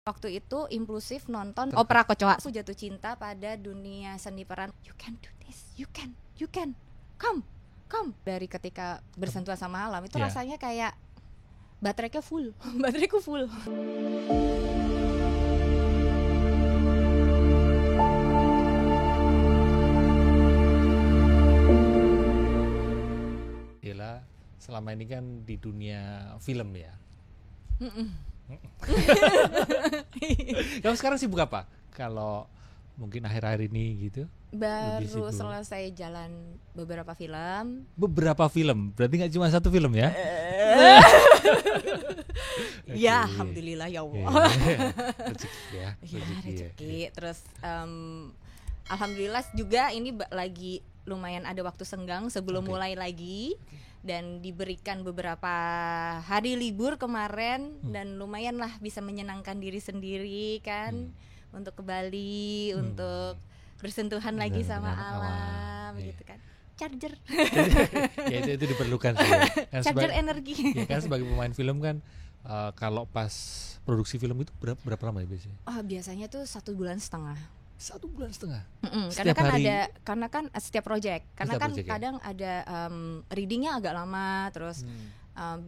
Waktu itu impulsif nonton opera kecoa. Aku jatuh cinta pada dunia seni peran. You can do this, you can, come. Dari ketika bersentuhan sama alam itu rasanya kayak bateraiku full. Dela selama ini kan di dunia film ya. Kamu sekarang sibuk apa? Kalau mungkin akhir-akhir ini gitu? Baru selesai jalan beberapa film. Berarti nggak cuma satu film ya? Ya, alhamdulillah ya Allah. Rezeki. Terus alhamdulillah juga ini lagi lumayan ada waktu senggang sebelum mulai lagi. Dan diberikan beberapa hari libur kemarin dan lumayan lah bisa menyenangkan diri sendiri kan untuk ke Bali, untuk bersentuhan lagi sama alam gitu kan. Charger. Ya itu diperlukan sih. Ya. Charger energi. Ya kan sebagai pemain film kan kalau pas produksi film itu berapa lama ya biasanya? Biasanya tuh 1,5 bulan. 1,5 bulan. Karena kan setiap project, kadang ada readingnya agak lama, terus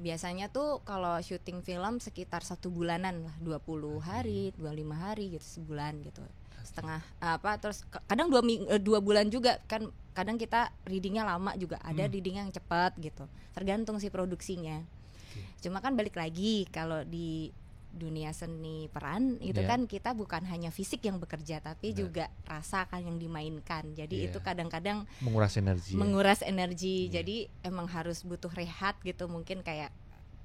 biasanya tuh kalau syuting film sekitar 1 bulanan lah, 20 hari, 25 hari gitu, sebulan gitu, setengah terus kadang 2 bulan juga kan, kadang kita readingnya lama juga, ada reading yang cepat gitu, tergantung si produksinya. Cuma kan balik lagi kalau di dunia seni peran itu kan kita bukan hanya fisik yang bekerja tapi juga rasa kan yang dimainkan. Jadi itu kadang-kadang menguras energi. Jadi emang harus butuh rehat gitu. Mungkin kayak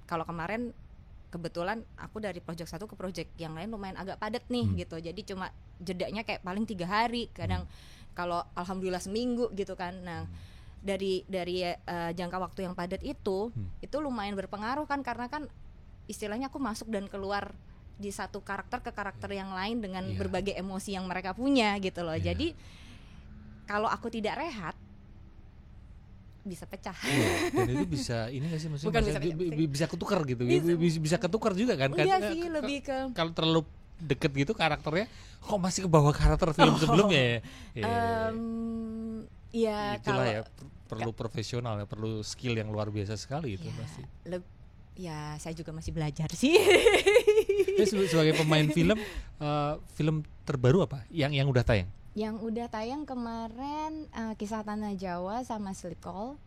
kalau kemarin kebetulan aku dari project satu ke project yang lain lumayan agak padat nih gitu. Jadi cuma jedanya kayak paling 3 hari. Kadang kalau alhamdulillah seminggu gitu kan. Nah, dari jangka waktu yang padat itu lumayan berpengaruh kan, karena kan istilahnya aku masuk dan keluar di satu karakter ke karakter yang lain dengan berbagai emosi yang mereka punya gitu loh. Jadi kalau aku tidak rehat bisa pecah. Dan itu bisa ini nggak sih, maksudnya Bukan bisa ketukar gitu. Bisa ketukar juga kan? Iya sih, lebih ke kalau terlalu deket gitu karakternya, kok masih ke bawah karakter film sebelumnya ya? Itulah ya, perlu profesional ya, perlu skill yang luar biasa sekali itu pasti. Ya, saya juga masih belajar sih. Sebagai pemain film, film terbaru apa yang udah tayang? Yang udah tayang kemarin Kisah Tanah Jawa sama Sleep Call.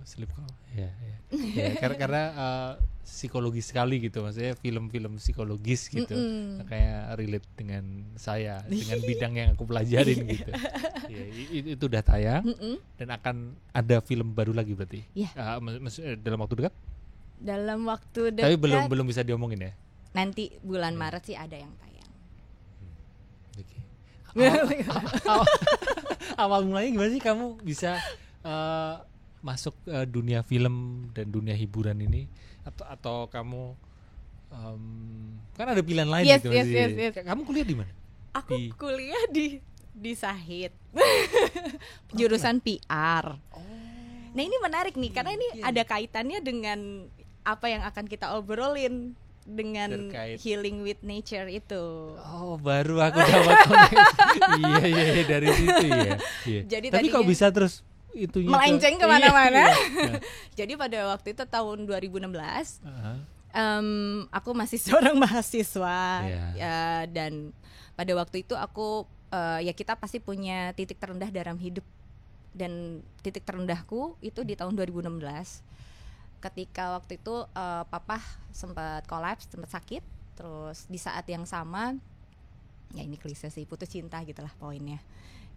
Sleep Call. Ya, karena psikologis sekali gitu, maksudnya film-film psikologis gitu. Kayak relate dengan saya, dengan bidang yang aku pelajarin gitu. Ya, itu udah tayang dan akan ada film baru lagi berarti. Dalam waktu dekat? Dalam waktu dekat. Tapi belum bisa diomongin ya. Nanti bulan Maret sih ada yang tayang. Awal mulanya gimana sih kamu bisa masuk dunia film dan dunia hiburan ini, atau kamu kan ada pilihan lain gitu? Yes. Kamu kuliah di mana? Aku kuliah di Sahid. Jurusan PR. Nah, ini menarik nih karena ini ada kaitannya dengan apa yang akan kita obrolin dengan terkait Healing with Nature itu. Baru aku dapat iya dari situ ya. Jadi tapi kok bisa terus itunya melenceng kemana-mana. Jadi pada waktu itu tahun 2016 aku masih seorang mahasiswa dan pada waktu itu aku kita pasti punya titik terendah dalam hidup, dan titik terendahku itu di tahun 2016 ketika waktu itu papa sempat kolaps, sempat sakit, terus di saat yang sama ya ini klise sih, putus cinta gitulah poinnya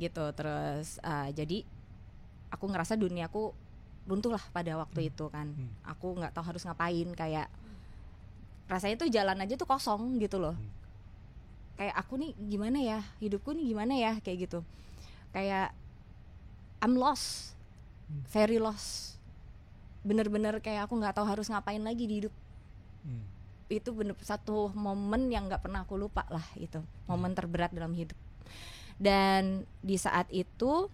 gitu. Terus jadi aku ngerasa duniaku runtuh lah pada waktu itu kan. Aku nggak tahu harus ngapain, kayak rasanya tuh jalan aja tuh kosong gitu loh. Kayak aku nih gimana ya, hidupku nih gimana ya, kayak gitu. Kayak I'm lost, very lost. Bener-bener kayak aku nggak tahu harus ngapain lagi di hidup. Itu bener satu momen yang nggak pernah aku lupa lah, itu momen terberat dalam hidup. Dan di saat itu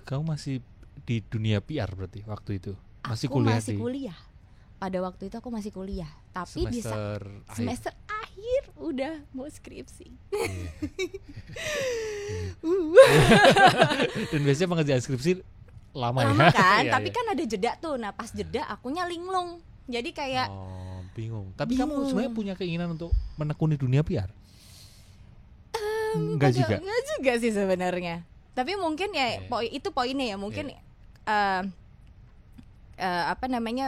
kamu masih di dunia PR berarti waktu itu? Masih kuliah. Pada waktu itu aku masih kuliah, tapi semester udah mau skripsi. Dan biasanya pengerjaan skripsi lama kan, tapi kan ada jeda tuh. Nah pas jeda akunya linglung, jadi kayak bingung. Tapi kamu sebenarnya punya keinginan untuk menekuni dunia PR? Enggak juga sih sebenarnya. Tapi mungkin ya itu poinnya ya, mungkin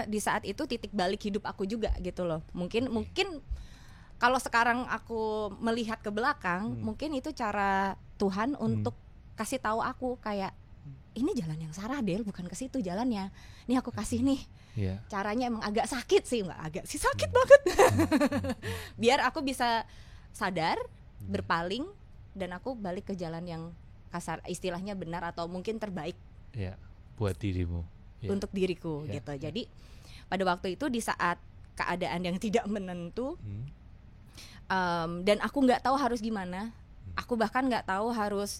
di saat itu titik balik hidup aku juga gitu loh. Mungkin kalau sekarang aku melihat ke belakang, mungkin itu cara Tuhan untuk kasih tahu aku kayak ini jalan yang salah Del, bukan ke situ jalannya. Nih aku kasih nih. Caranya emang agak sakit sih, enggak agak sih sakit banget. Biar aku bisa sadar, berpaling, dan aku balik ke jalan yang kasar, istilahnya benar atau mungkin terbaik. Buat dirimu. Untuk diriku gitu. Jadi pada waktu itu di saat keadaan yang tidak menentu, dan aku nggak tahu harus gimana. Aku bahkan nggak tahu harus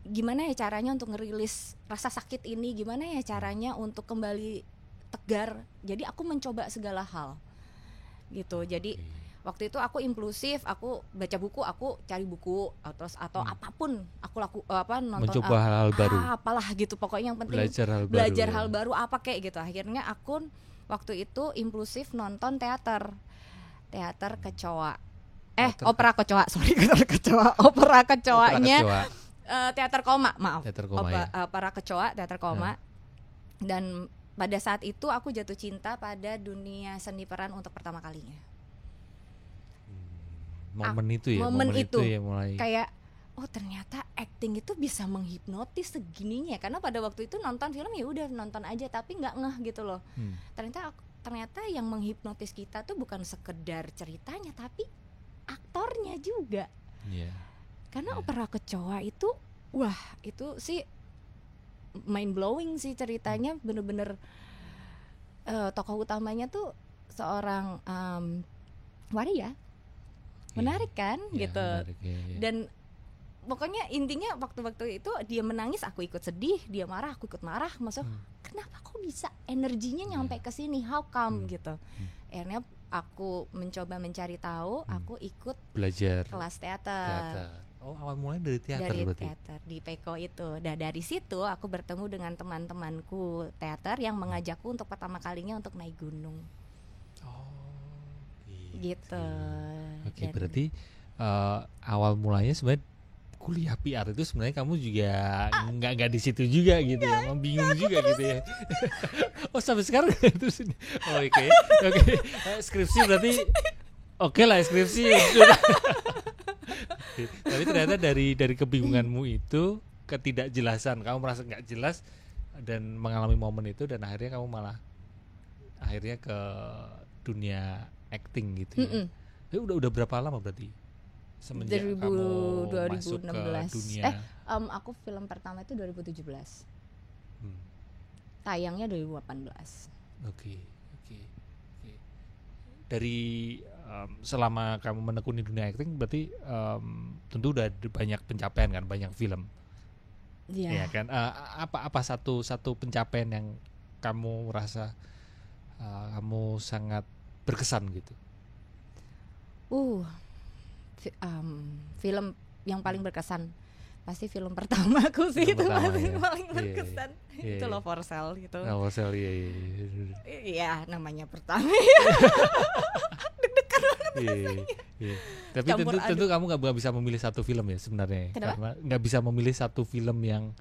gimana ya caranya untuk ngerilis rasa sakit ini, gimana ya caranya untuk kembali tegar. Jadi aku mencoba segala hal gitu. Jadi waktu itu aku impulsif, aku baca buku, aku cari buku atau apapun aku nonton, mencoba hal-hal baru, apalah gitu, pokoknya yang penting belajar hal baru apa kayak gitu. Akhirnya aku waktu itu impulsif nonton teater kecoa. Opera kecoa, opera kecoanya teater koma, maaf. Opera kecoa, teater koma. Dan pada saat itu aku jatuh cinta pada dunia seni peran untuk pertama kalinya. Momen itu ya mulai kayak ternyata acting itu bisa menghipnotis segininya. Karena pada waktu itu nonton film ya udah nonton aja tapi nggak ngeh gitu loh. Ternyata yang menghipnotis kita tuh bukan sekedar ceritanya tapi aktornya juga. Karena opera kecoa itu itu sih mind blowing sih ceritanya, bener-bener tokoh utamanya tuh seorang waria. Menarik kan gitu. Menarik, Dan pokoknya intinya waktu-waktu itu dia menangis aku ikut sedih, dia marah aku ikut marah. Maksudnya kenapa kok bisa energinya nyampe ke sini, how come gitu. Akhirnya aku mencoba mencari tahu, aku ikut belajar kelas teater. Awal mulai dari teater berarti. Teater di Peko itu. Dan dari situ aku bertemu dengan teman-temanku teater yang mengajakku untuk pertama kalinya untuk naik gunung. Gitu. Oke, berarti awal mulanya sebenarnya kuliah PR itu sebenarnya kamu juga nggak di situ juga gitu ya, bingung juga gitu ya. Sampai sekarang terus oke. Skripsi berarti oke lah skripsi. Tapi ternyata dari kebingunganmu itu, ketidakjelasan, kamu merasa nggak jelas dan mengalami momen itu, dan akhirnya kamu malah akhirnya ke dunia acting gitu ya. Tapi udah berapa lama berarti semenjak kamu masuk ke dunia? Aku film pertama itu 2017. Tayangnya 2018. Oke. Dari selama kamu menekuni dunia acting berarti tentu udah banyak pencapaian kan, banyak film. Ya kan. Apa satu pencapaian yang kamu rasa kamu sangat berkesan gitu? Film yang paling berkesan pasti film pertamaku sih, itu paling berkesan. Itu Love for Sale gitu. Love for Sale, iya namanya pertama. Deg-degan banget rasanya. Tapi tentu kamu nggak bisa memilih satu film ya sebenarnya. Kenapa? Karena nggak bisa memilih satu film yang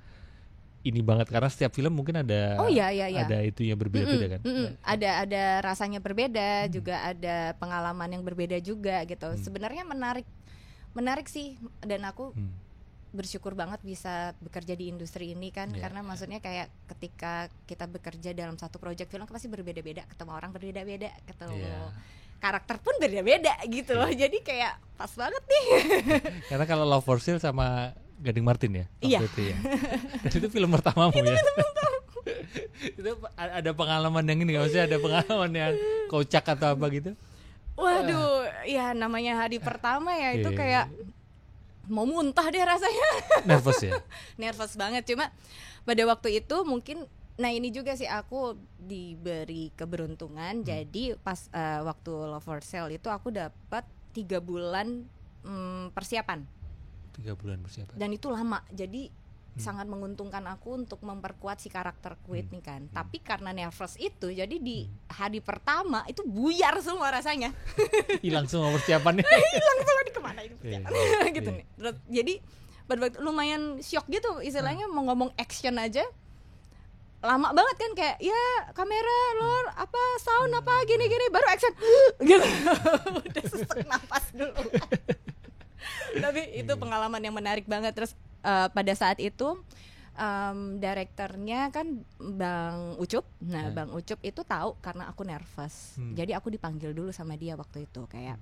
ini banget, karena setiap film mungkin ada ada itu yang berbeda-beda kan. Ada rasanya berbeda, juga ada pengalaman yang berbeda juga gitu. Sebenarnya menarik sih, dan aku bersyukur banget bisa bekerja di industri ini kan, karena maksudnya kayak ketika kita bekerja dalam satu proyek film pasti berbeda-beda, ketemu orang berbeda-beda, ketemu karakter pun beda-beda gitu loh. Jadi kayak pas banget nih. Karena kalau Love for Sale sama Gading Martin ya? Iya. Dan itu film pertamamu ya? Itu ada pengalaman yang ini, maksudnya ada pengalaman yang kocak atau apa gitu? Waduh, ya namanya hari pertama ya, itu kayak mau muntah deh rasanya. Nervous ya? Nervous banget, cuma pada waktu itu mungkin, nah ini juga sih aku diberi keberuntungan. Jadi pas waktu Love for Sale itu aku dapat 3 bulan persiapan. 3 bulan persiapan. Dan itu lama, jadi sangat menguntungkan aku untuk memperkuat si karakterku ini kan. Tapi karena nervous itu, jadi di hari pertama itu buyar semua rasanya. Hilang semua persiapannya. Hilang semua, di kemana ini persiapan gitu nih. Terus, jadi pada waktu lumayan shock gitu, istilahnya mau ngomong action aja lama banget kan, kayak ya kamera lor apa sound apa gini-gini baru action gitu. Udah sesak napas dulu. Tapi itu pengalaman yang menarik banget. Terus pada saat itu direkturnya kan Bang Ucup. Nah, Bang Ucup itu tahu karena aku nervous. Jadi aku dipanggil dulu sama dia waktu itu kayak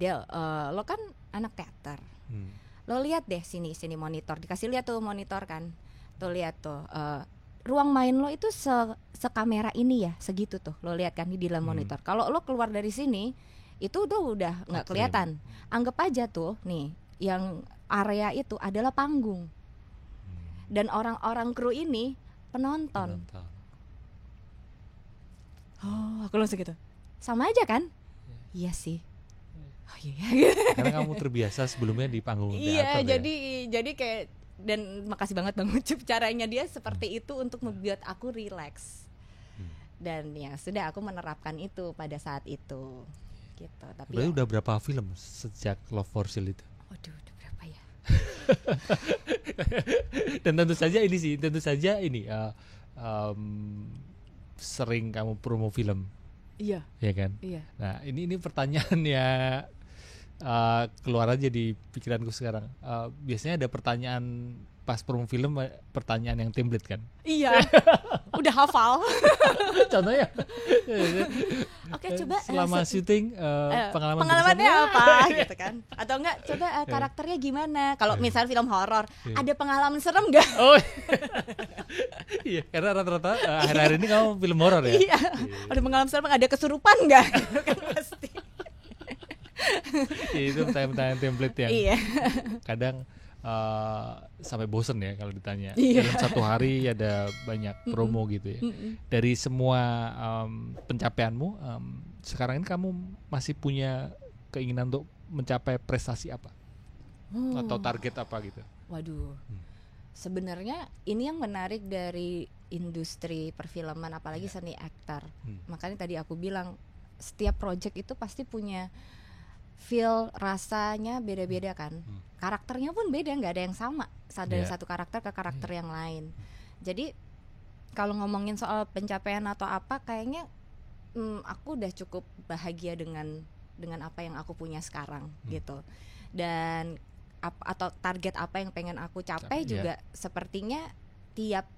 Del, lo kan anak teater. Lo lihat deh sini monitor. Dikasih lihat tuh monitor kan. Tuh lihat tuh ruang main lo itu sekamera ini ya, segitu tuh. Lo lihat kan di dalam monitor. Kalau lo keluar dari sini itu udah nggak kelihatan. Anggap aja tuh nih yang area itu adalah panggung. Dan orang-orang kru ini penonton. Oh, aku langsung gitu. Sama aja kan? Iya sih. Oh iya. Karena kamu terbiasa sebelumnya di panggung teater. Iya, jadi kayak, dan makasih banget Bang Ucup, caranya dia seperti itu untuk membuat aku relax. Dan ya sudah, aku menerapkan itu pada saat itu. Gitu. Tapi berarti udah berapa film sejak Love for Sale itu? Waduh, udah berapa ya? Dan tentu saja ini sering kamu promo film. Iya. Ya kan? Iya. Nah, ini pertanyaan ya keluar aja di pikiranku sekarang. Biasanya ada pertanyaan pas promo film, pertanyaan yang template kan? Iya. Udah hafal. Contohnya. Oke, coba selama syuting pengalamannya apa gitu kan? Atau enggak coba karakternya gimana? Kalau misal film horor, ada pengalaman serem enggak? Oh. Iya, karena rata-rata akhir-akhir ini kamu film horor ya. Iya. Ada pengalaman serem, ada kesurupan enggak? Gitu kan pasti. Itu pertanyaan template yang kadang sampai bosen ya kalau ditanya. Dalam satu hari ada banyak promo gitu ya. Dari semua pencapaianmu, sekarang ini kamu masih punya keinginan untuk mencapai prestasi apa? Atau target apa gitu? Waduh. Sebenarnya ini yang menarik dari industri perfilman, apalagi seni aktor. Makanya tadi aku bilang setiap project itu pasti punya feel, rasanya beda-beda kan. Karakternya pun beda, nggak ada yang sama dari satu karakter ke karakter yang lain. Jadi kalau ngomongin soal pencapaian atau apa, kayaknya aku udah cukup bahagia dengan apa yang aku punya sekarang gitu. Dan atau target apa yang pengen aku capai juga sepertinya tiap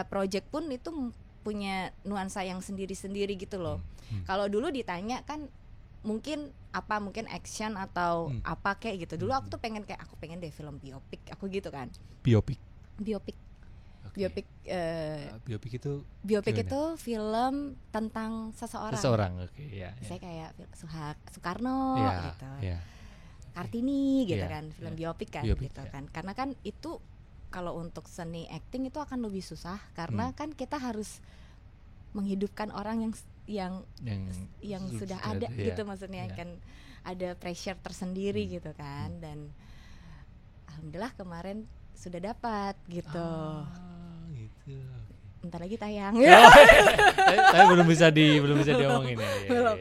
project pun itu punya nuansa yang sendiri-sendiri gitu loh. Kalau dulu ditanya kan mungkin action atau apa kayak gitu. Dulu aku tuh pengen deh film biopik, aku gitu kan. Biopik. Biopik gimana? Itu film tentang seseorang. Saya kayak Soekarno gitu. Kartini gitu kan, film biopik kan gitu kan. Karena kan itu kalau untuk seni acting itu akan lebih susah karena kan kita harus menghidupkan orang yang sudah ada gitu, maksudnya kan ada pressure tersendiri gitu kan. Dan alhamdulillah kemarin sudah dapat gitu. Gitu. Bentar lagi tayang. Tapi belum bisa diomongin ya. Belum.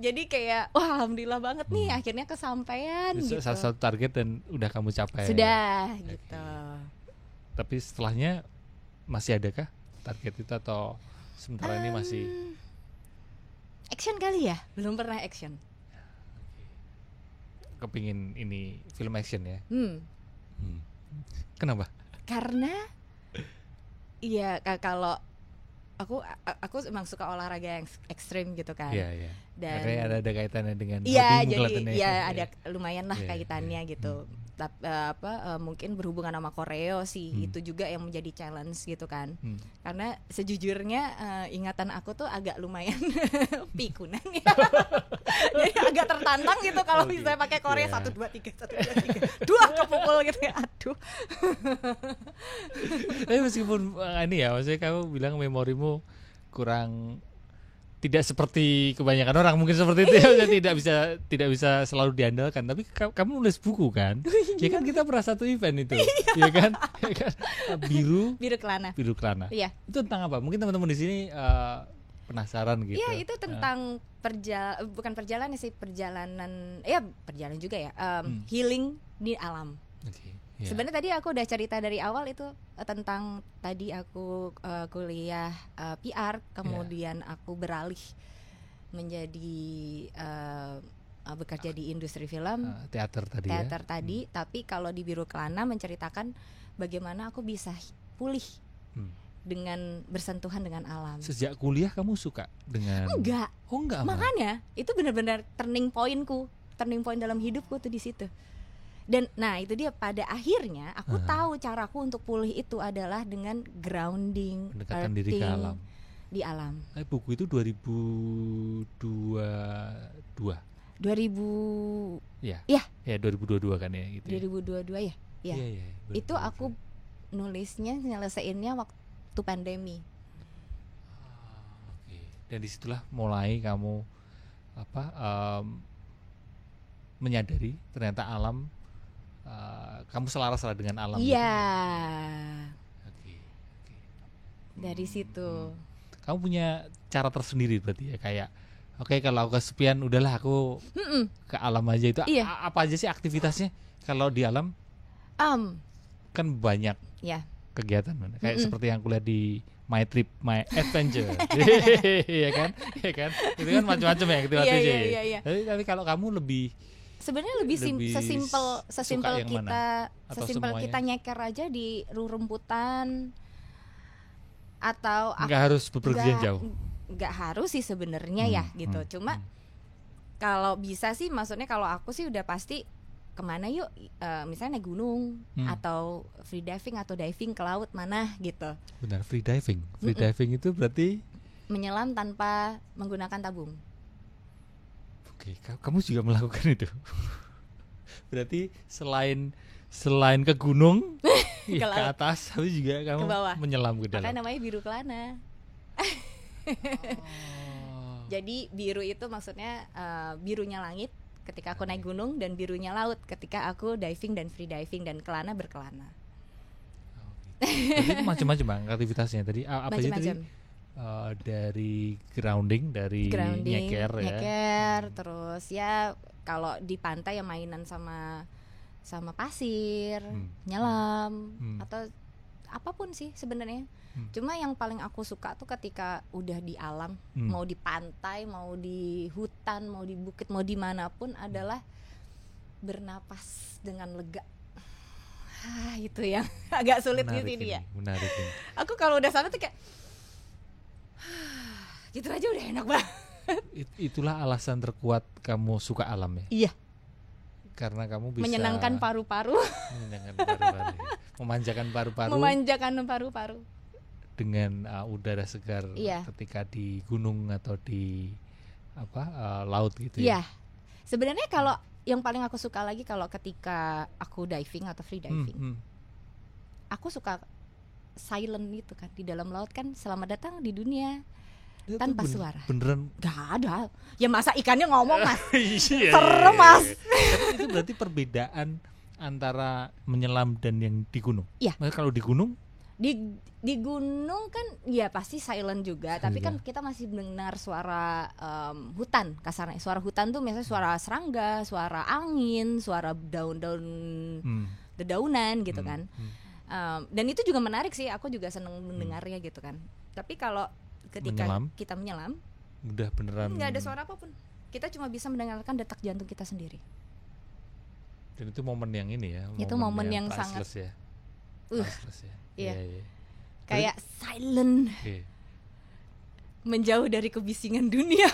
Jadi kayak wah alhamdulillah banget nih akhirnya kesampaian gitu. Salah satu target dan udah kamu capai. Sudah gitu. Tapi setelahnya masih adakah target itu atau sementara ini masih action kali ya? Belum pernah action. Kepingin ini film action ya? Kenapa? Karena iya, kalau aku emang suka olahraga yang ekstrim gitu kan. Iya. Dan ada kaitannya dengan hobi. Iya, ada lumayan lah kaitannya gitu. Mungkin berhubungan sama koreo sih, itu juga yang menjadi challenge gitu kan. Karena sejujurnya ingatan aku tuh agak lumayan pikunan ya. Jadi agak tertantang gitu kalau misalnya pakai koreo 1 2 3 1 2 3 dua kepukul gitu ya. Aduh. Tapi meskipun ini ya, maksudnya kamu bilang memorimu kurang tidak seperti kebanyakan orang mungkin seperti itu ya, tidak bisa selalu diandalkan. Tapi kamu nulis buku kan? Ya kan kita pernah satu event itu, ya kan? Biru Kelana. Iya. Itu tentang apa? Mungkin teman-teman di sini penasaran gitu. Iya, itu tentang bukan perjalanan sih, perjalanan juga ya, healing di alam. Okay. Yeah. Sebenarnya tadi aku udah cerita dari awal itu tentang tadi aku kuliah PR, kemudian aku beralih menjadi bekerja di industri film, teater tadi. Tapi kalau di Biru Kelana menceritakan bagaimana aku bisa pulih dengan bersentuhan dengan alam. Sejak kuliah kamu suka dengan? Enggak. Oh enggak. Makanya itu benar-benar turning point dalam hidupku tuh di situ. Dan nah itu dia, pada akhirnya aku tahu caraku untuk pulih itu adalah dengan grounding, pendekatan diri ke alam. Di alam. Buku itu 2022. 2000. Ya 2022 kan ya gitu. 2022 ya. Ya. Iya, itu aku nyelesainnya waktu pandemi. Oke. Dan disitulah mulai kamu menyadari ternyata alam, kamu selaras dengan alam. Iya. Oke. Dari situ. Kamu punya cara tersendiri berarti ya, kayak kalau aku kesepian udahlah aku ke alam aja itu. Iya. Apa aja sih aktivitasnya kalau di alam? Kan banyak kegiatan kayak seperti yang kuliah di My Trip My Adventure. Iya kan? Itu kan macam-macam ya aktivitasnya. Iya. Tapi kalau kamu sebenarnya lebih sesimpel kita nyeker aja di rumputan, atau nggak harus bepergian jauh. Nggak harus sih sebenarnya gitu. Cuma kalau bisa sih, maksudnya kalau aku sih udah pasti kemana yuk, misalnya naik gunung atau free diving atau diving ke laut mana gitu. Benar, free diving itu berarti menyelam tanpa menggunakan tabung. Oke, kamu juga melakukan itu. Berarti selain ke gunung ke atas, tapi juga kamu ke bawah, menyelam ke dalam. Makanya namanya Biru Kelana. Jadi biru itu maksudnya birunya langit ketika aku naik gunung, dan birunya laut ketika aku diving dan free diving, dan kelana berkelana. Jadi macam-macam bang aktivitasnya tadi. Apa aja tadi? Dari grounding, nyeker, terus ya kalau di pantai ya mainan sama pasir, nyelam, atau apapun sih sebenarnya. Cuma yang paling aku suka tuh ketika udah di alam, mau di pantai, mau di hutan, mau di bukit, mau dimanapun, adalah bernapas dengan lega. Itu yang agak sulit di sini ya. Menarik ini. Aku kalau udah sampai tuh kayak gitu aja udah enak banget. Itulah alasan terkuat kamu suka alam ya? Iya. Karena kamu bisa menyenangkan paru-paru. Memanjakan paru-paru. Dengan udara segar ketika di gunung atau di laut gitu ya. Iya. Sebenarnya kalau yang paling aku suka lagi kalau ketika aku diving atau free diving. Aku suka silent gitu kan, di dalam laut kan, selamat datang di dunia itu tanpa suara. Beneran? Gak ada. Ya masa ikannya ngomong mas? Serem mas. Tapi itu berarti perbedaan antara menyelam dan yang di gunung. Iya. Maksudnya kalau di gunung? Di gunung kan ya pasti silent juga, tapi kan kita masih mendengar suara hutan, kasarnya suara hutan tuh misalnya suara serangga, suara angin, suara daun-daun dedaunan gitu kan. Dan itu juga menarik sih, aku juga seneng mendengarnya gitu kan. Tapi kalau ketika kita menyelam, udah beneran nggak ada suara apapun, kita cuma bisa mendengarkan detak jantung kita sendiri. Dan itu momen yang ini ya, itu momen yang sangat ya. Iya. Kayak silent, menjauh dari kebisingan dunia.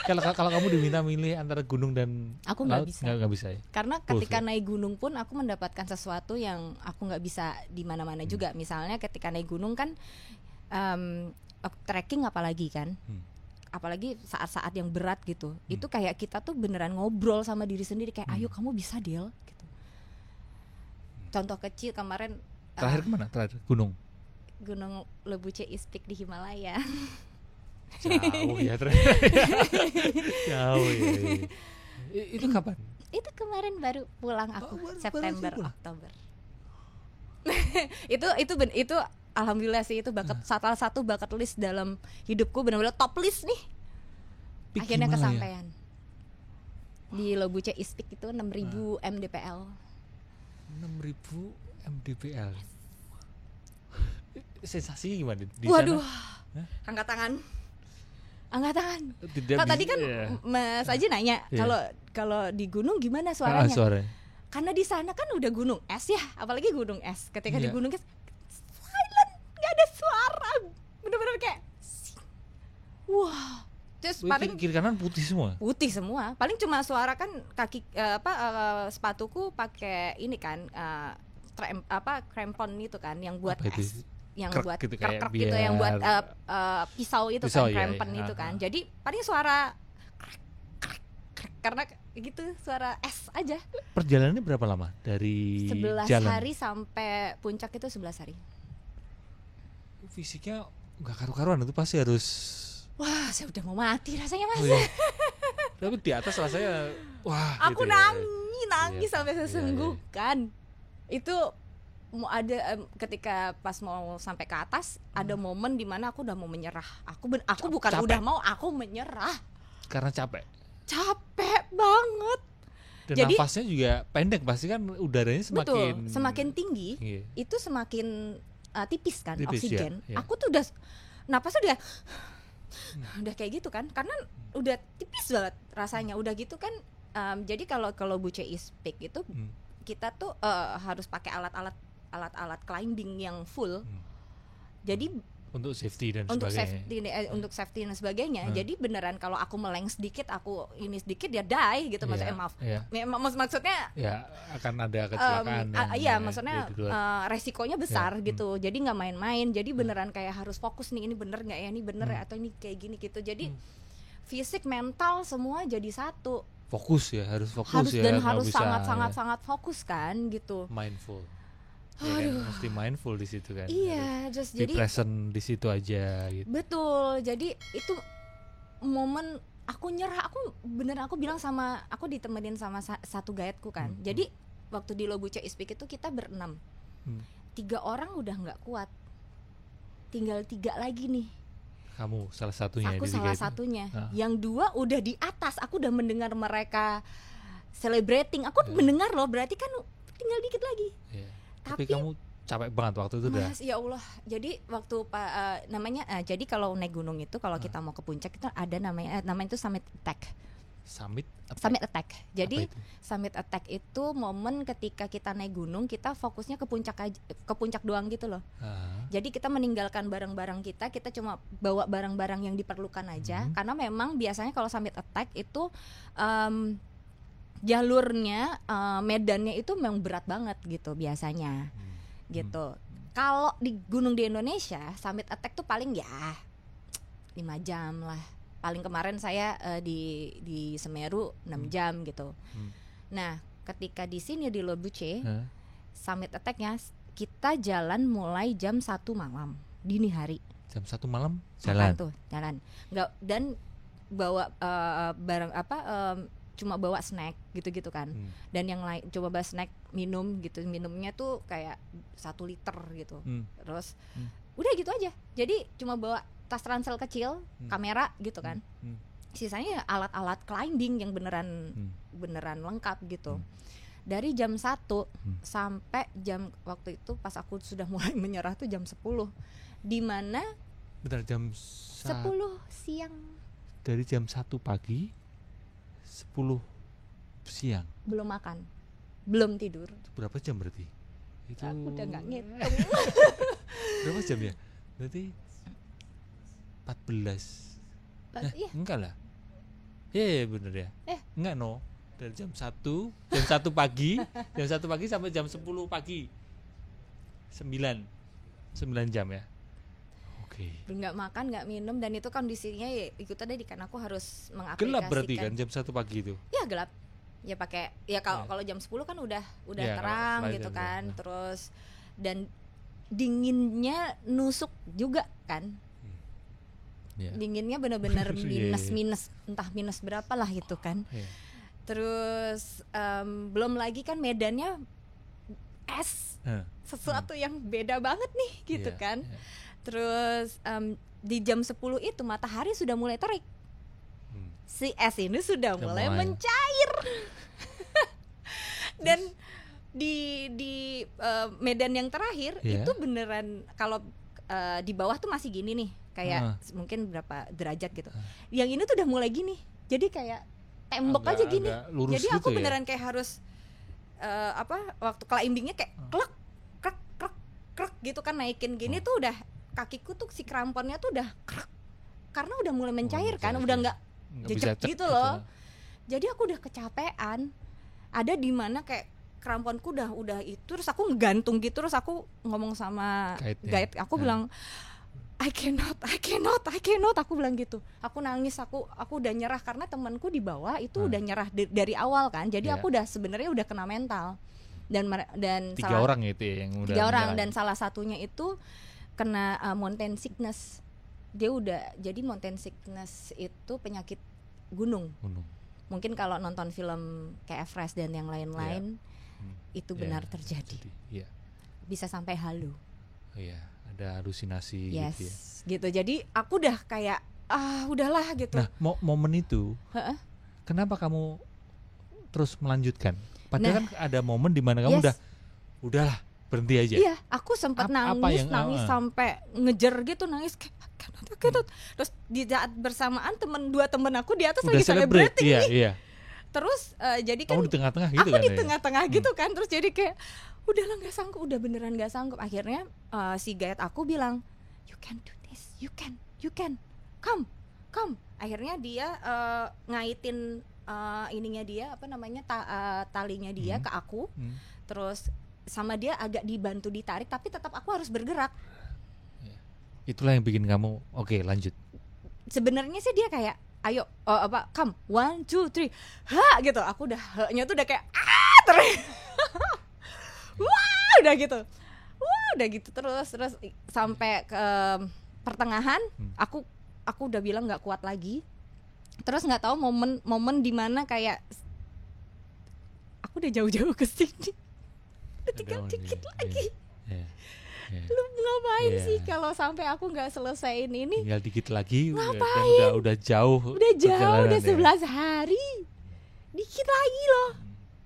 Kalau kamu diminta milih antara gunung dan aku laut, nggak bisa ya. Karena ketika naik gunung pun aku mendapatkan sesuatu yang aku nggak bisa di mana-mana juga. Misalnya ketika naik gunung kan, trekking apalagi kan, apalagi saat-saat yang berat gitu, itu kayak kita tuh beneran ngobrol sama diri sendiri kayak, ayo kamu bisa Del. Gitu. Contoh kecil kemarin. Terakhir kemana? Gunung Lebuce Ispik di Himalaya. Jauh ya ternyata. Jauh ya. Itu kapan? Itu kemarin baru pulang aku, September, Oktober. itu alhamdulillah sih, itu salah satu bucket list dalam hidupku, benar-benar top list nih. Akhirnya kesampaian. Di Lobuce East Peak itu 6.000 mdpl. 6.000 mdpl. Sensasinya gimana di Waduh, sana? Angkat tangan. Kalau tadi kan Mas Aji nanya kalau di gunung gimana suaranya? Suaranya. Karena di sana kan udah gunung es ya, apalagi gunung es. Ketika di gunung es silent, nggak ada suara, bener-bener kayak wah. Terus paling kiri kanan putih semua. Paling cuma suara kan kaki sepatuku pakai ini kan crampon itu kan yang buat es. Yang buat gitu, krek gitu, yang buat pisau itu kan, crampon itu kan. Jadi paling suara krek, karena gitu, suara es aja. Perjalanannya berapa lama dari 11 jalan? hari sampai puncak itu 11 hari. Fisiknya nggak karu-karuan, itu pasti harus. Wah, saya udah mau mati rasanya, Mas. Tapi di atas rasanya wah. Aku gitu nangis sampai sesenggukan. Itu mau ada ketika pas mau sampai ke atas ada momen dimana aku udah mau menyerah. Aku bukan capek. Udah mau, aku menyerah karena capek banget. Dan jadi nafasnya juga pendek, pasti kan udaranya semakin tinggi itu semakin tipis kan oksigen ya. Aku tuh udah napasnya udah kayak gitu kan, karena udah tipis banget rasanya, udah gitu kan. Jadi kalau Buce East Peak itu kita tuh harus pakai alat climbing yang full. Jadi untuk safety dan sebagainya. Untuk safety dan sebagainya. Jadi beneran kalau aku meleng sedikit, aku ini sedikit, ya die gitu, maksudnya maaf. Maksudnya ya akan ada kecelakaan. Maksudnya resikonya besar gitu. Jadi nggak main-main. Jadi beneran kayak harus fokus nih, ini bener nggak ya, ini bener ya, atau ini kayak gini gitu. Jadi fisik, mental semua jadi satu. Harus fokus ya. Dan harus sangat fokus kan gitu. Mindful. Ya kan, mesti mindful di situ kan. Iya, jadi present di situ aja gitu. Betul. Jadi itu momen aku nyerah. Aku bilang aku ditemenin sama satu guide-ku kan. Jadi waktu di Lobuce East Peak itu kita berenam. 3 orang udah nggak kuat. Tinggal 3 lagi nih. Kamu salah satunya. Aku salah satunya. Yang 2 udah di atas. Aku udah mendengar mereka celebrating. Aku mendengar loh. Berarti kan tinggal dikit lagi. Tapi kamu capek banget waktu itu dah. Ya Allah. Jadi waktu namanya jadi kalau naik gunung itu, kalau kita mau ke puncak itu ada namanya itu summit attack. Summit attack. Jadi summit attack itu momen ketika kita naik gunung, kita fokusnya ke puncak doang gitu loh. Jadi kita meninggalkan barang-barang kita cuma bawa barang-barang yang diperlukan aja. Karena memang biasanya kalau summit attack itu jalurnya, medannya itu memang berat banget gitu biasanya. Gitu. Kalau di gunung di Indonesia, summit attack tuh paling ya 5 jam lah. Paling kemarin saya di Semeru 6 jam gitu. Nah, ketika di sini di Lobuce, summit attack-nya kita jalan mulai jam 1 malam, dini hari. Jam 1 malam jalan. Enggak, dan bawa barang cuma bawa snack gitu-gitu kan. Dan yang lain coba bawa snack, minum gitu. Minumnya tuh kayak 1 liter gitu. Terus udah gitu aja. Jadi cuma bawa tas ransel kecil, kamera gitu kan. Sisanya alat-alat climbing yang beneran lengkap gitu. Dari jam 1 sampai jam waktu itu pas aku sudah mulai menyerah tuh jam 10. Di mana jam 10 siang. Dari jam 1 pagi 10 siang. Belum makan, belum tidur. Berapa jam berarti? Itu aku udah nggak ngitung. Berapa jam ya? Berarti 14. Iya. Enggak lah. Iya bener ya. Enggak no. Dari jam 1 pagi, jam 1 pagi sampai jam 10 pagi. 9 jam ya. Nggak makan, nggak minum, dan itu kondisinya ya ikut tadi kan aku harus mengaplikasikan. Gelap berarti kan jam 1 pagi itu? Ya gelap. Ya pakai kalau jam 10 kan udah ya, terang gitu kan. Terus dan dinginnya nusuk juga kan. dinginnya benar-benar minus entah minus berapa lah gitu kan. Terus belum lagi kan medannya es, sesuatu yang beda banget nih gitu kan. Terus di jam 10 itu matahari sudah mulai terik, si es ini sudah mulai mencair. Dan di medan yang terakhir itu beneran kalau di bawah tuh masih gini nih, kayak mungkin berapa derajat gitu. Yang ini tuh udah mulai gini, jadi kayak tembok aja gini. Jadi aku gitu beneran kayak harus waktu climbingnya kayak klek krek krek krek gitu kan, naikin gini tuh udah kakiku tuh si kramponnya tuh udah krek, karena udah mulai mencair kan, udah nggak jejak gitu loh. Jadi aku udah kecapean. Ada di mana kayak kramponku udah itu, terus aku ngegantung gitu, terus aku ngomong sama guide, aku bilang I cannot, aku bilang gitu. Aku nangis, aku udah nyerah karena temanku di bawah itu udah nyerah dari awal kan. Jadi aku udah sebenarnya udah kena mental. Dan 3 orang itu ya yang udah 3 orang dan salah satunya itu kena mountain sickness. Dia udah, jadi mountain sickness itu penyakit gunung. Mungkin kalau nonton film kayak Everest dan yang lain-lain itu benar terjadi. Bisa sampai halu. Ada halusinasi gitu ya. Gitu. Jadi aku udah kayak udahlah gitu. Nah, momen itu kenapa kamu terus melanjutkan? Padahal kan ada momen di mana kamu udahlah berhenti aja. Iya, aku sempat nangis sampai ngejer gitu, nangis kayak terus di saat bersamaan 2 temen aku di atas udah lagi celebrating nih. Iya. Terus jadi kan kamu di tengah-tengah gitu aku kan? Aku di tengah-tengah gitu kan, terus jadi kayak udahlah nggak sanggup, udah beneran nggak sanggup. Akhirnya si guide aku bilang, you can do this, you can, come. Akhirnya dia ngaitin ininya dia, apa namanya, talinya dia ke aku, terus sama dia agak dibantu ditarik, tapi tetap aku harus bergerak. Itulah yang bikin kamu oke, lanjut. Sebenarnya sih dia kayak ayo come 1 2 3 gitu. Aku udah nya tuh udah kayak udah gitu terus sampai ke pertengahan aku udah bilang nggak kuat lagi. Terus nggak tahu momen dimana kayak aku udah jauh-jauh ke sini, udah tinggal dikit lagi. Lu ngapain sih kalau sampai aku nggak selesaiin ini? Tinggal dikit lagi. Ngapain? Udah jauh. Udah 11 hari. Dikit lagi loh.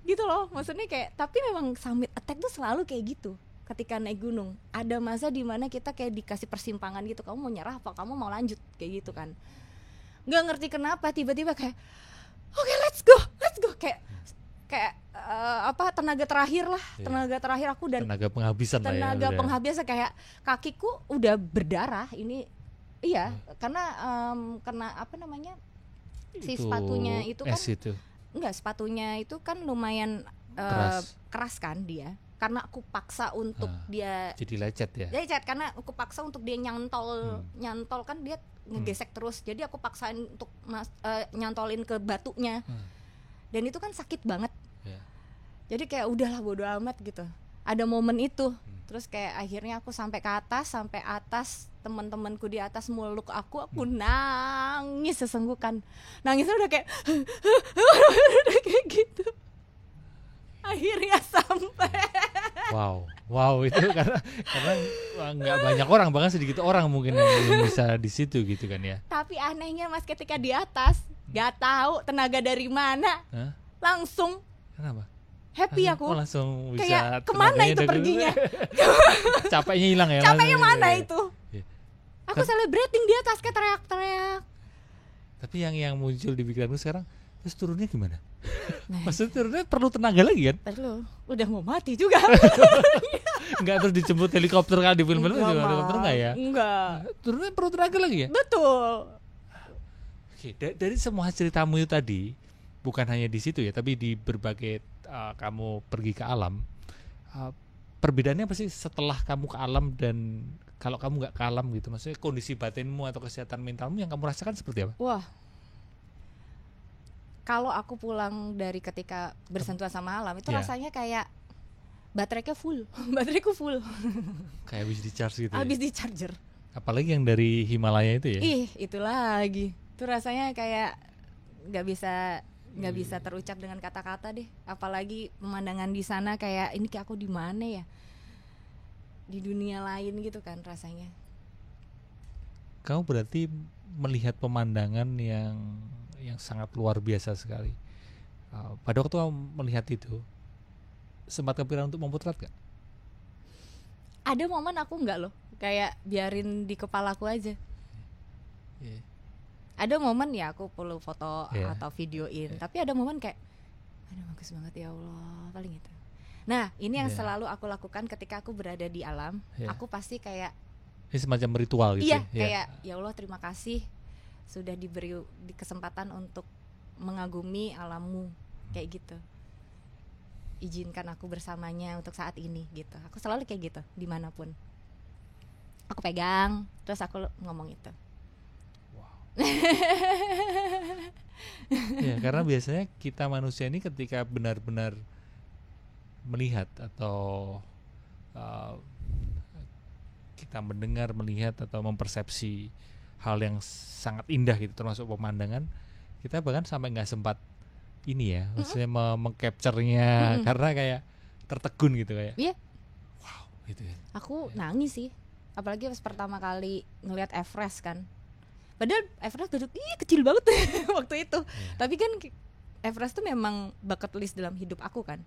Gitu loh. Maksudnya kayak, tapi memang summit attack tuh selalu kayak gitu. Ketika naik gunung, ada masa di mana kita kayak dikasih persimpangan gitu. Kamu mau nyerah apa kamu mau lanjut, kayak gitu kan. Nggak ngerti kenapa tiba-tiba kayak oke, let's go. Kayak tenaga terakhir aku, dan tenaga penghabisan kayak kakiku udah berdarah ini. Karena kena apa namanya, si sepatunya itu kan enggak, sepatunya itu kan lumayan keras kan dia, karena aku paksa untuk dia jadi lecet karena aku paksa untuk dia nyantol kan, dia ngegesek terus, jadi aku paksain untuk nyantolin ke batunya. Dan itu kan sakit banget. Jadi kayak udahlah bodo amat gitu. Ada momen itu. Terus kayak akhirnya aku sampai atas, teman-temanku di atas meluk aku nangis sesenggukan. Nangisnya udah kayak udah kayak gitu. Akhirnya sampai. Wow, itu karena nggak banyak orang, bahkan sedikit orang mungkin yang bisa di situ gitu kan ya. Tapi anehnya Mas, ketika di atas nggak tahu tenaga dari mana, langsung. Kenapa? Happy aku. Langsung bisa. Kayak kemana itu perginya? Capeknya hilang ya. Capeknya mana itu? Aku celebrating di atas kayak teriak-teriak. Tapi yang muncul di pikiranmu sekarang, terus turunnya gimana? Maksudnya turunnya perlu tenaga lagi kan? Perlu. Udah mau mati juga. Enggak, terus dijemput helikopter kan di film-film juga helikopter enggak ya? Enggak. Turunnya perlu tenaga lagi ya? Betul. Oke, dari semua ceritamu itu tadi, bukan hanya di situ ya, tapi di berbagai kamu pergi ke alam, perbedaannya apa sih setelah kamu ke alam dan kalau kamu nggak ke alam gitu? Maksudnya kondisi batinmu atau kesehatan mentalmu yang kamu rasakan seperti apa? Wah, kalau aku pulang dari ketika bersentuhan sama alam itu rasanya kayak bateraiku full. Kayak habis di charge gitu. Habis di charger. Apalagi yang dari Himalaya itu ya. Itu lagi. Itu rasanya kayak nggak bisa terucap dengan kata-kata deh. Apalagi pemandangan di sana kayak ini kayak aku di mana ya? Di dunia lain gitu kan rasanya. Kamu berarti melihat pemandangan yang sangat luar biasa sekali. Pada waktu kamu melihat itu, sempat kepikiran untuk memotret gak? Ada momen aku enggak loh, kayak biarin di kepalaku aja. Ada momen ya aku perlu foto atau videoin, tapi ada momen kayak aduh bagus banget ya Allah, paling itu. Nah ini yang selalu aku lakukan ketika aku berada di alam. Aku pasti kayak ini semacam ritual gitu. Kayak ya Allah terima kasih sudah diberi kesempatan untuk mengagumi alammu, kayak gitu. Izinkan aku bersamanya untuk saat ini gitu. Aku selalu kayak gitu dimanapun. Aku pegang, terus aku ngomong itu. Ya, karena biasanya kita manusia ini ketika benar-benar melihat atau kita mendengar, melihat atau mempersepsi hal yang sangat indah gitu, termasuk pemandangan, kita bahkan sampai nggak sempat ini ya, maksudnya mengcapture-nya karena kayak tertegun gitu kayak. Iya. Wow, gitu ya. Aku nangis sih, apalagi pas pertama kali ngelihat Everest kan. Padahal Everest kecil banget waktu itu. Tapi kan Everest tuh memang bucket list dalam hidup aku kan.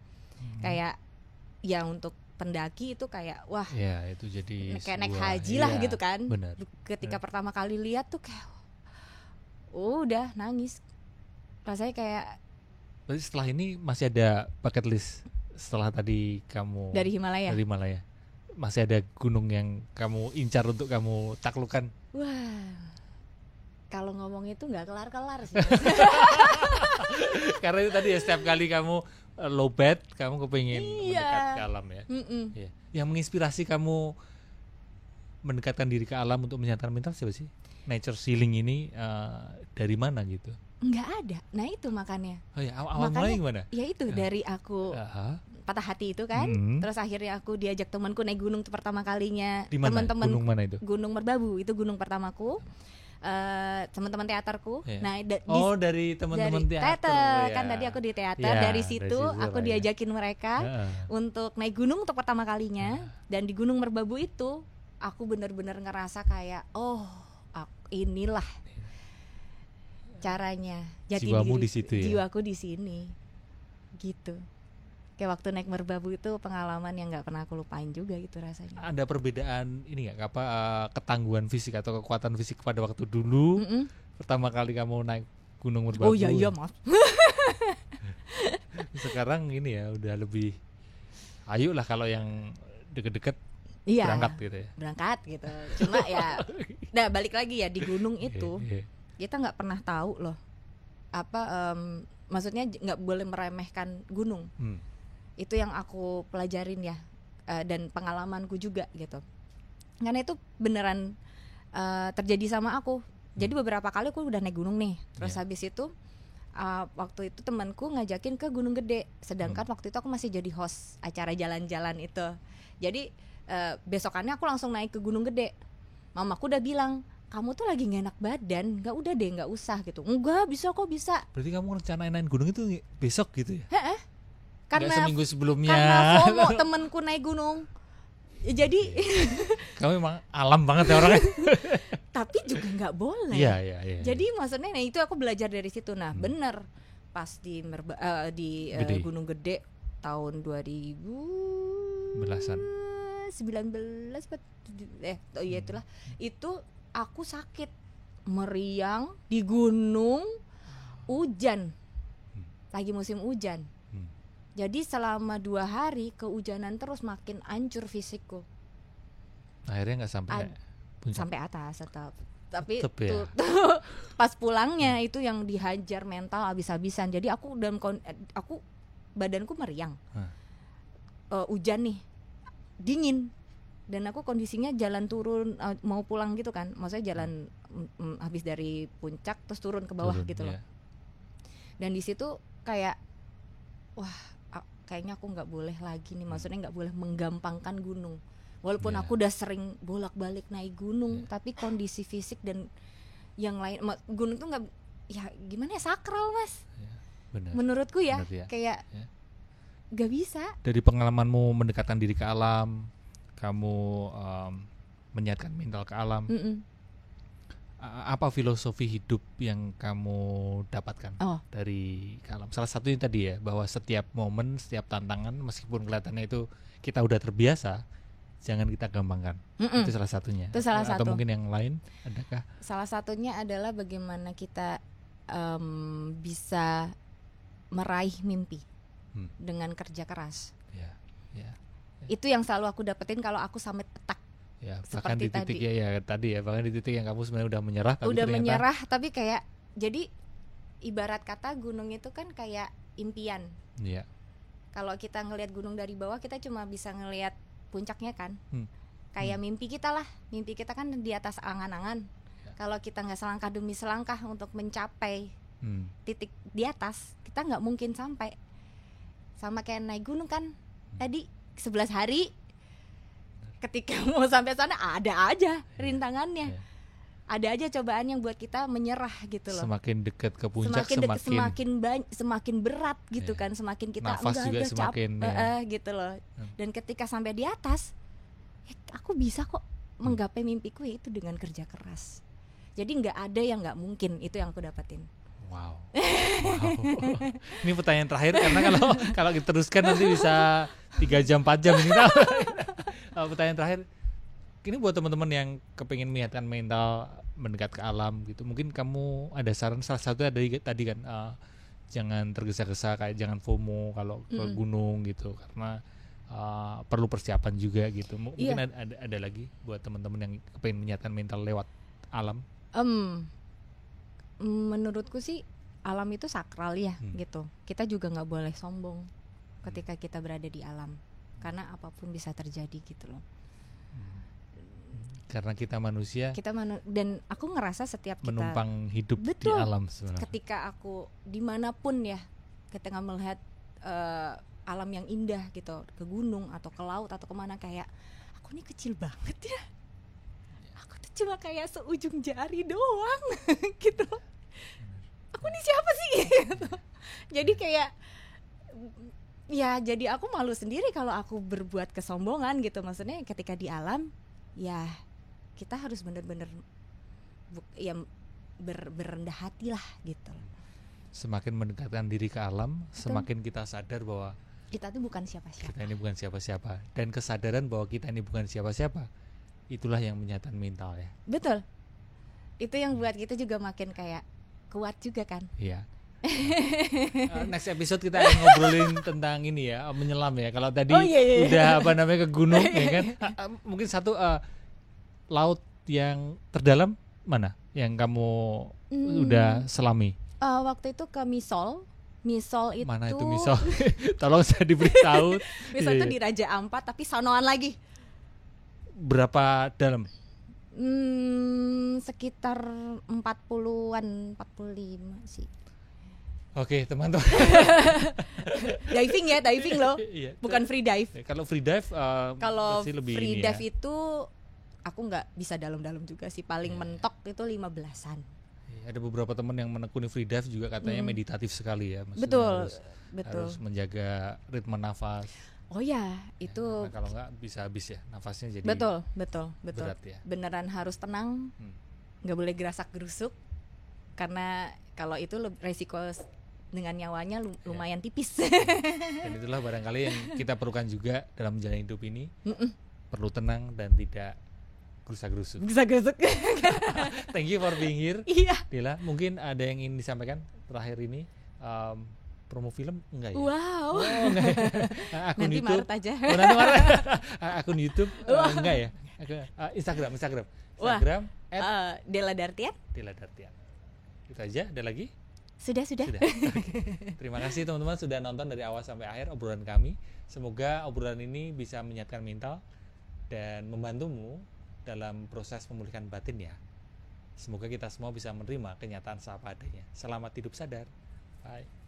Kayak ya untuk pendaki itu kayak wah. Ya, itu jadi kayak naik haji lah gitu kan. Benar. Ketika pertama kali lihat tuh kayak udah nangis. Rasanya kayak. Berarti setelah ini masih ada bucket list setelah tadi kamu dari Himalaya. Dari Himalaya. Masih ada gunung yang kamu incar untuk kamu taklukkan. Wah. Kalau ngomong itu nggak kelar-kelar sih. Karena itu tadi ya setiap kali kamu low bed, kamu kepingin mendekat ke alam ya. Ya. Yang menginspirasi kamu mendekatkan diri ke alam untuk menyatakan mental siapa sih? Nature Healing ini dari mana gitu? Nggak ada. Nah itu makanya. Oh ya, awal mulai gimana? Ya itu dari aku patah hati itu kan. Terus akhirnya aku diajak temanku naik gunung tuh pertama kalinya. Teman-teman gunung mana itu? Gunung Merbabu, itu gunung pertamaku. Teman-teman teaterku. Nah, dari teman-teman teater. Kan tadi aku di teater. Dari situ aku diajakin mereka untuk naik gunung untuk pertama kalinya. Dan di Gunung Merbabu itu aku benar-benar ngerasa kayak inilah caranya. Jiwamu di situ ya. Jiwaku di sini. Gitu. Kayak waktu naik Merbabu itu pengalaman yang nggak pernah aku lupain juga gitu rasanya. Ada perbedaan ini nggak ketangguhan fisik atau kekuatan fisik pada waktu dulu pertama kali kamu naik Gunung Merbabu? Oh iya maaf. Sekarang ini ya udah lebih ayo lah kalau yang deket-deket berangkat gitu ya. Berangkat gitu. Cuma ya, balik lagi ya di gunung itu kita nggak pernah tahu loh maksudnya nggak boleh meremehkan gunung. Itu yang aku pelajarin ya, dan pengalamanku juga gitu. Karena itu beneran terjadi sama aku. Jadi beberapa kali aku udah naik gunung nih. Terus habis itu waktu itu temanku ngajakin ke Gunung Gede. Sedangkan waktu itu aku masih jadi host acara jalan-jalan itu. Jadi besokannya aku langsung naik ke Gunung Gede. Mamaku udah bilang, kamu tuh lagi gak enak badan, nggak usah gitu. Enggak, bisa kok, bisa. Berarti kamu rencanain naik gunung itu besok gitu ya? Karena seminggu sebelumnya. Karena FOMO temenku naik gunung. Jadi kamu emang alam banget ya orangnya. Tapi juga nggak boleh. Iya. Jadi maksudnya itu aku belajar dari situ. Nah bener pas di Gunung Gede tahun 2019 itulah. Itu aku sakit meriang di gunung, hujan, lagi musim hujan. Jadi selama 2 hari kehujanan terus, makin hancur fisikku. Akhirnya nggak sampai puncak. Sampai atas tetap. Tapi ya? pas pulangnya itu yang dihajar mental habis-habisan. Jadi aku badanku meriang. Hujan nih, dingin. Dan aku kondisinya jalan turun mau pulang gitu kan. Maksudnya jalan habis dari puncak terus turun ke bawah gitu loh. Dan di situ kayak kayaknya aku nggak boleh lagi nih, maksudnya nggak boleh menggampangkan gunung. Walaupun aku udah sering bolak-balik naik gunung, tapi kondisi fisik dan yang lain, gunung tuh nggak, ya gimana ya, sakral Mas. Bener. Menurutku ya, kayak nggak bisa. Dari pengalamanmu mendekatkan diri ke alam, kamu menyiapkan mental ke alam. Apa filosofi hidup yang kamu dapatkan dari ke alam? Salah satunya tadi ya, bahwa setiap momen, setiap tantangan, meskipun kelihatannya itu kita udah terbiasa, jangan kita gampangkan. Itu salah satunya. Itu salah atau satu. mungkin yang lain adakah? Salah satunya adalah bagaimana kita bisa meraih mimpi dengan kerja keras. Itu yang selalu aku dapetin kalau aku sampai petak. Ya, bahkan di titik bahkan di titik yang kamu sebenarnya udah menyerah, tapi menyerah, tapi kayak, jadi ibarat kata gunung itu kan kayak impian. Iya. Kalau kita ngelihat gunung dari bawah, kita cuma bisa ngelihat puncaknya kan. Kayak mimpi kita lah, mimpi kita kan di atas angan-angan. Kalau kita nggak selangkah demi selangkah untuk mencapai titik di atas, kita nggak mungkin sampai. Sama kayak naik gunung kan, tadi 11 hari. Ketika mau sampai sana ada aja rintangannya, ada aja cobaan yang buat kita menyerah gitu loh. Semakin dekat ke puncak semakin berat gitu kan, semakin kita nafas juga semakin gitu loh. Dan ketika sampai di atas, aku bisa kok menggapai mimpiku itu dengan kerja keras. Jadi nggak ada yang nggak mungkin, itu yang aku dapatin. Wow. Ini pertanyaan terakhir, karena kalau diteruskan nanti bisa 3 jam 4 jam ini. Pertanyaan terakhir, ini buat teman-teman yang kepingin menyiapkan mental, mendekat ke alam gitu, mungkin kamu ada saran? Salah satu ada tadi kan, jangan tergesa-gesa, kayak jangan FOMO kalau ke gunung gitu, karena perlu persiapan juga gitu. Mungkin ada lagi buat teman-teman yang kepingin menyiapkan mental lewat alam. Menurutku sih alam itu sakral ya gitu. Kita juga nggak boleh sombong ketika kita berada di alam, karena apapun bisa terjadi gitu loh. Karena kita manusia. Dan aku ngerasa setiap kita menumpang hidup di alam sebenarnya. Ketika aku dimanapun ya, ketika melihat alam yang indah gitu, ke gunung atau ke laut atau kemana, kayak aku ini kecil banget ya. Aku tuh cuma kayak seujung jari doang gitu. Aku ini siapa sih gitu. Jadi kayak ya, jadi aku malu sendiri kalau aku berbuat kesombongan gitu. Maksudnya ketika di alam ya kita harus benar-benar berendah hati lah gitu. Semakin mendekatkan diri ke alam, semakin kita sadar bahwa kita tuh bukan siapa-siapa. Kita ini bukan siapa-siapa. Dan kesadaran bahwa kita ini bukan siapa-siapa, itulah yang menyatakan mental ya. Betul. Itu yang buat kita juga makin kayak kuat juga kan. Iya. Next episode kita akan ngobrolin tentang ini ya, menyelam ya. Kalau tadi udah ke gunung ya kan. Mungkin satu laut yang terdalam mana yang kamu udah selami? Waktu itu ke Misol. Misol itu. Mana itu Misol? Tolong saya diberitahu. Misol itu di Raja Ampat, tapi sonoan lagi. Berapa dalam? Sekitar 40-an, 45 sih. Oke, teman-teman. diving loh. Bukan free dive. Kalau free dive kalau lebih free dive itu aku nggak bisa dalam-dalam juga sih, paling mentok itu 15-an. Ada beberapa teman yang menekuni free dive juga katanya meditatif sekali ya. Maksudnya betul. Harus menjaga ritme nafas. Oh ya, itu kalau nggak bisa habis ya nafasnya, jadi betul. berat ya. Beneran harus tenang, nggak boleh gerasak gerusuk, karena kalau itu resiko dengan nyawanya lumayan tipis. Dan itulah barangkali yang kita perlukan juga dalam menjalani hidup ini. Perlu tenang dan tidak gerusak-gerusuk. Thank you for being here. Iya. Dila, mungkin ada yang ingin disampaikan terakhir ini? Promo film enggak ya? Wow. Enggak ya? Akun nanti YouTube. Maret aja. Nanti Maret. Akun YouTube enggak ya? Instagram. Dela Dartian. Dela Dartian. Itu aja, ada lagi? Sudah. Okay. Terima kasih teman-teman sudah nonton dari awal sampai akhir obrolan kami. Semoga obrolan ini bisa menyehatkan mental dan membantumu dalam proses memulihkan batin ya. Semoga kita semua bisa menerima kenyataan apa adanya. Selamat hidup sadar. Bye.